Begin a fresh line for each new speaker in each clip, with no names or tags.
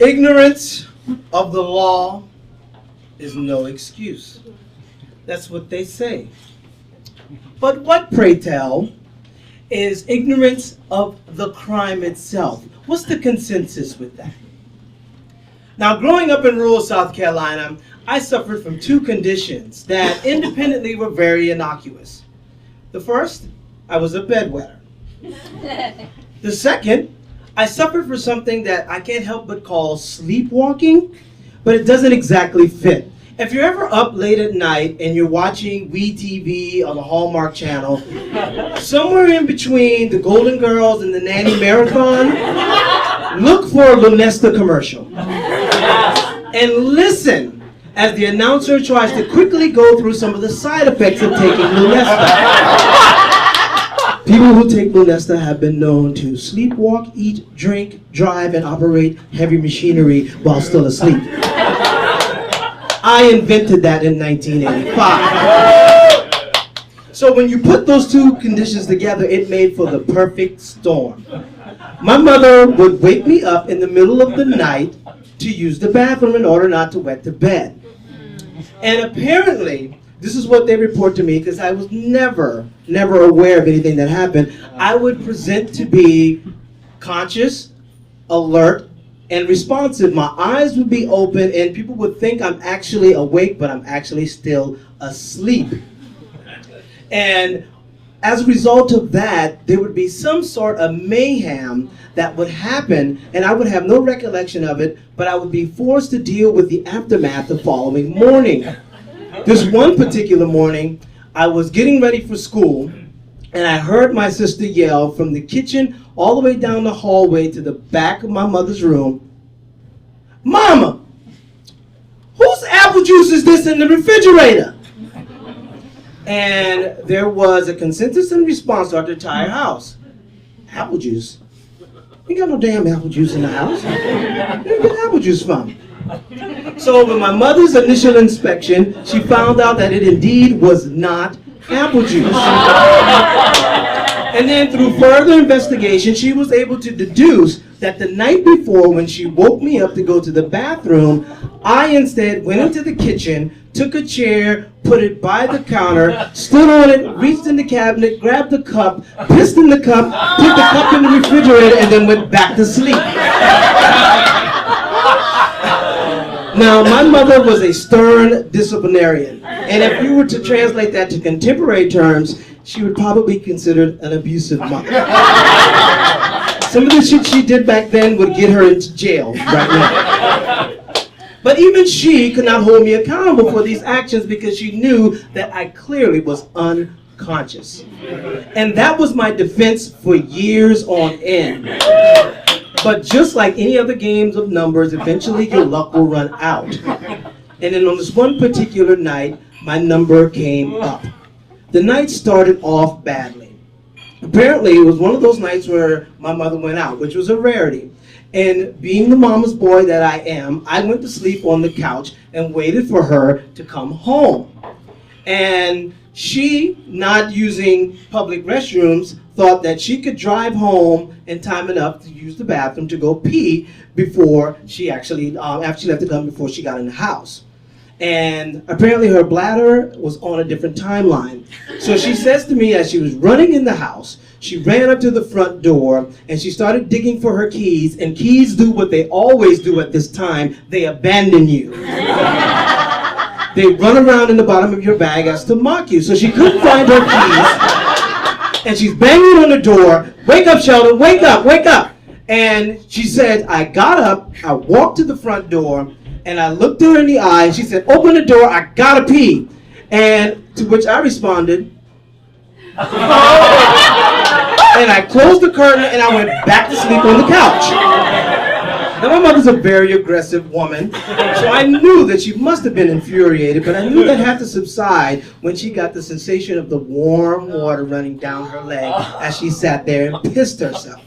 Ignorance of the law is no excuse. That's what they say. But what, pray tell, is ignorance of the crime itself? What's the consensus with that? Now, growing up in rural South Carolina, I suffered from two conditions that independently were very innocuous. The first, I was a bedwetter. The second, I suffered from something that I can't help but call sleepwalking, but it doesn't exactly fit. If you're ever up late at night and you're watching WeTV on the Hallmark Channel, somewhere in between the Golden Girls and the Nanny Marathon, look for a Lunesta commercial. And listen as the announcer tries to quickly go through some of the side effects of taking Lunesta. People who take Lunesta have been known to sleepwalk, eat, drink, drive, and operate heavy machinery while still asleep. I invented that in 1985. So when you put those two conditions together, it made for the perfect storm. My mother would wake me up in the middle of the night to use the bathroom in order not to wet the bed. And apparently, this is what they report to me, because I was never aware of anything that happened. I would present to be conscious, alert, and responsive. My eyes would be open, and people would think I'm actually awake, but I'm actually still asleep. And as a result of that, there would be some sort of mayhem that would happen, and I would have no recollection of it, but I would be forced to deal with the aftermath the following morning. This one particular morning, I was getting ready for school, and I heard my sister yell from the kitchen all the way down the hallway to the back of my mother's room, "Mama, whose apple juice is this in the refrigerator?" And there was a consensus and response throughout the entire house. Apple juice? You got no damn apple juice in the house. Where did you get apple juice from? So with my mother's initial inspection, she found out that it indeed was not apple juice. And then through further investigation, she was able to deduce that the night before, when she woke me up to go to the bathroom, I instead went into the kitchen, took a chair, put it by the counter, stood on it, reached in the cabinet, grabbed the cup, pissed in the cup, put the cup in the refrigerator, and then went back to sleep. Now, my mother was a stern disciplinarian, and if you were to translate that to contemporary terms, she would probably be considered an abusive mother. Some of the shit she did back then would get her into jail right now. But even she could not hold me accountable for these actions because she knew that I clearly was unconscious. And that was my defense for years on end. But just like any other games of numbers, eventually your luck will run out. And then on this one particular night, my number came up. The night started off badly. Apparently, it was one of those nights where my mother went out, which was a rarity. And being the mama's boy that I am, I went to sleep on the couch and waited for her to come home. And she, not using public restrooms, thought that she could drive home in time enough to use the bathroom to go pee before she actually, after she left the gun, before she got in the house. And apparently her bladder was on a different timeline. So she says to me as she was running in the house, she ran up to the front door and she started digging for her keys, and keys do what they always do at this time, they abandon you. They run around in the bottom of your bag as to mock you. So she couldn't find her keys, and she's banging on the door, "Wake up, Sheldon, wake up, wake up." And she said, I got up, I walked to the front door, and I looked her in the eye, and she said, "Open the door, I gotta pee." And to which I responded, and I closed the curtain, and I went back to sleep on the couch. Now, my mother's a very aggressive woman, so I knew that she must have been infuriated, but I knew that had to subside when she got the sensation of the warm water running down her leg as she sat there and pissed herself.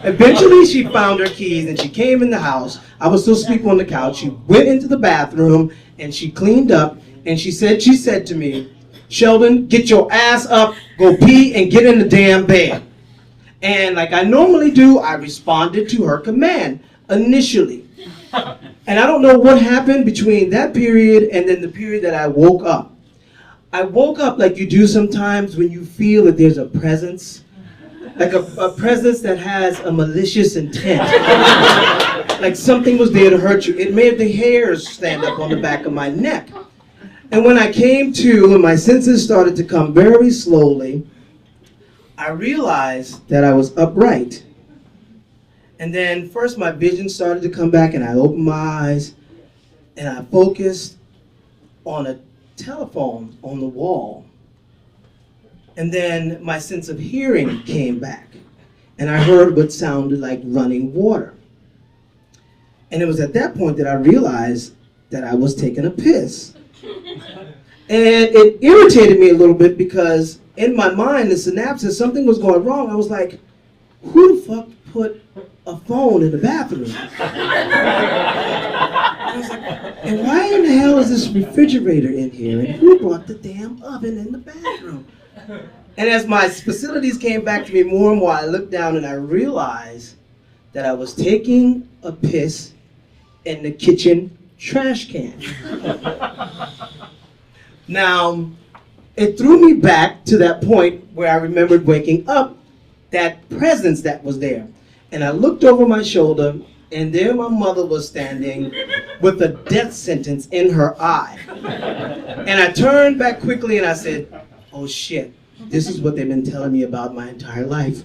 Eventually, she found her keys and she came in the house. I was still asleep on the couch. She went into the bathroom and she cleaned up, and she said to me, "Sheldon, get your ass up, go pee, and get in the damn bed." And like I normally do, I responded to her command. initially. And I don't know what happened between that period and then the period that I woke up. I woke up like you do sometimes when you feel that there's a presence, like a presence that has a malicious intent. Like something was there to hurt you. It made the hairs stand up on the back of my neck. And when I came to and my senses started to come very slowly, I realized that I was upright. And then first my vision started to come back and I opened my eyes and I focused on a telephone on the wall. And then my sense of hearing came back and I heard what sounded like running water. And it was at that point that I realized that I was taking a piss. And it irritated me a little bit because in my mind, the synapses, something was going wrong. I was like, who the fuck put a phone in the bathroom? I was like, and why in the hell is this refrigerator in here? And who brought the damn oven in the bathroom? And as my facilities came back to me more and more, I looked down and I realized that I was taking a piss in the kitchen trash can. Now, it threw me back to that point where I remembered waking up, that presence that was there. And I looked over my shoulder, and there my mother was standing with a death sentence in her eye. And I turned back quickly and I said, oh shit, this is what they've been telling me about my entire life.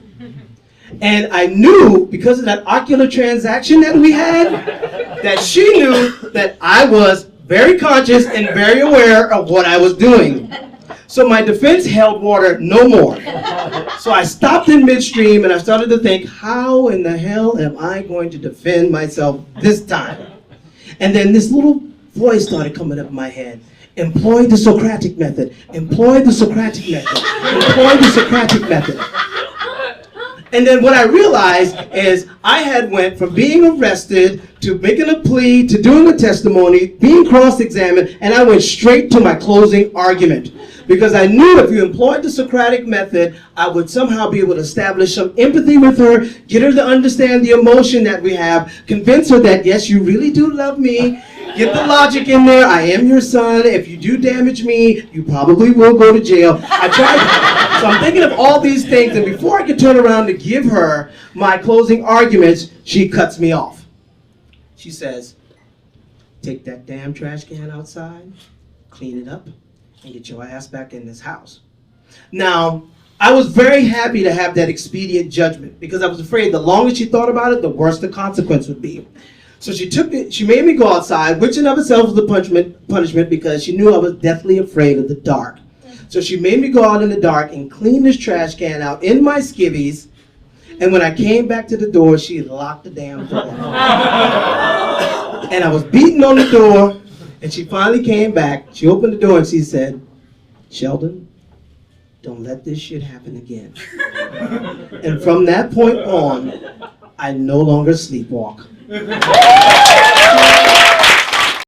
And I knew, because of that ocular transaction that we had, that she knew that I was very conscious and very aware of what I was doing. So my defense held water no more. So I stopped in midstream and I started to think, how in the hell am I going to defend myself this time? And then this little voice started coming up in my head. Employ the Socratic method. Employ the Socratic method. Employ the Socratic method. And then what I realized is I had went from being arrested to making a plea to doing a testimony, being cross-examined, and I went straight to my closing argument. Because I knew if you employed the Socratic method, I would somehow be able to establish some empathy with her, get her to understand the emotion that we have, convince her that, yes, you really do love me, get the logic in there, I am your son, if you do damage me, you probably will go to jail. I tried, so I'm thinking of all these things, and before I could turn around to give her my closing arguments, she cuts me off. She says, take that damn trash can outside, clean it up, and get your ass back in this house. Now, I was very happy to have that expedient judgment because I was afraid the longer she thought about it, the worse the consequence would be. So she made me go outside, which in of itself was the punishment because she knew I was deathly afraid of the dark. So she made me go out in the dark and clean this trash can out in my skivvies. And when I came back to the door, she had locked the damn door. And I was beating on the door. And she finally came back, she opened the door and she said, Sheldon, don't let this shit happen again. And from that point on, I no longer sleepwalk.